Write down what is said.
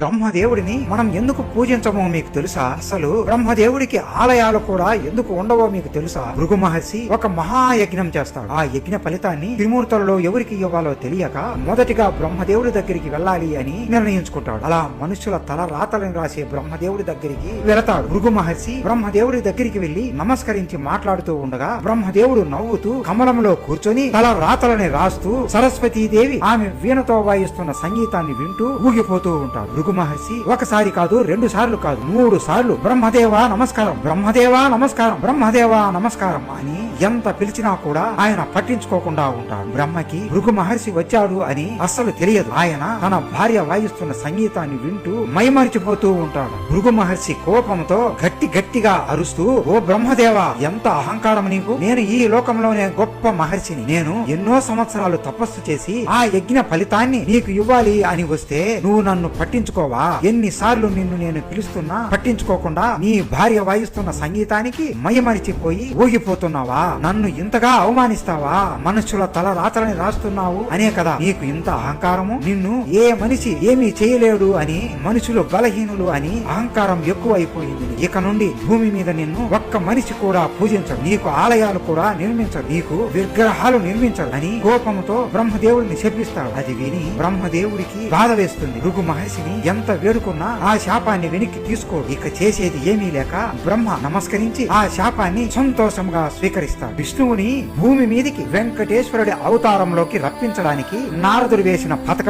బ్రహ్మదేవుడిని మనం ఎందుకు పూజించమో మీకు తెలుసా? అసలు బ్రహ్మదేవుడికి ఆలయాలు కూడా ఎందుకు ఉండవో మీకు తెలుసా? భృగు మహర్షి ఒక మహాయజ్ఞం చేస్తాడు. ఆ యజ్ఞ ఫలితాన్ని త్రిమూర్తులలో ఎవరికి ఇవ్వాలో తెలియక మొదటిగా బ్రహ్మదేవుడి దగ్గరికి వెళ్ళాలి అని నిర్ణయించుకుంటాడు. అలా మనుషుల తల రాతలను రాసే బ్రహ్మదేవుడి దగ్గరికి వెళతాడు. భృగు మహర్షి బ్రహ్మదేవుడి దగ్గరికి వెళ్లి నమస్కరించి మాట్లాడుతూ ఉండగా బ్రహ్మదేవుడు నవ్వుతూ కమలంలో కూర్చొని తల రాతలని రాస్తూ సరస్వతీదేవి ఆమె వీణతో వాయిస్తున్న సంగీతాన్ని వింటూ ఊగిపోతూ ఉంటాడు. భృగు మహర్షి ఒకసారి కాదు, 2 సార్లు కాదు, 3 సార్లు బ్రహ్మదేవా నమస్కారం, బ్రహ్మదేవా నమస్కారం, బ్రహ్మదేవా నమస్కారం అని ఎంత పిలిచినా కూడా ఆయన పట్టించుకోకుండా ఉంటాడు. బ్రహ్మకి భృగు మహర్షి వచ్చాడు అని అస్సలు తెలియదు. ఆయన తన భార్య వాయిస్తున్న సంగీతాన్ని వింటూ మైమరిచిపోతూ ఉంటాడు. భృగు మహర్షి కోపంతో గట్టిగా అరుస్తూ, ఓ బ్రహ్మదేవా, ఎంత అహంకారం నీకు! నేను ఈ లోకంలోనే గొప్ప మహర్షిని. నేను ఎన్నో సంవత్సరాలు తపస్సు చేసి ఆ యజ్ఞ ఫలితాన్ని నీకు ఇవ్వాలి అని వస్తే నువ్వు నన్ను పట్టించుకోవా? ఎన్నిసార్లు నిన్ను నేను పిలుస్తున్నా పట్టించుకోకుండా నీ భార్య వాయిస్తున్న సంగీతానికి మైమరిచిపోయి ఊగిపోతున్నావా? నన్ను ఇంతగా అవమానిస్తావా? మనుషుల తల రాతలని రాస్తున్నావు అనే కదా నీకు ఇంత అహంకారము? నిన్ను ఏ మనిషి ఏమీ చేయలేడు అని, మనుషులు బలహీనులు అని అహంకారం ఎక్కువ అయిపోయింది. ఇక నుండి భూమి మీద నిన్ను ఒక్క మనిషి కూడా పూజించడు, నీకు ఆలయాలు కూడా నిర్మించడు, నీకు విగ్రహాలు నిర్మించడు అని కోపంతో బ్రహ్మదేవుడిని శపిస్తాడు. అది విని బ్రహ్మదేవుడికి బాధ వేస్తుంది. భృగు మహర్షిని ఎంత వేడుకున్నా ఆ శాపాన్ని వెనక్కి తీసుకోడు. ఇక చేసేది ఏమీ లేక బ్రహ్మ నమస్కరించి ఆ శాపాన్ని సంతోషంగా స్వీకరిస్తాడు. విష్ణువుని భూమి మీదికి వెంకటేశ్వరుడి అవతారంలోకి రప్పించడానికి నారదుడు వేసిన పథకం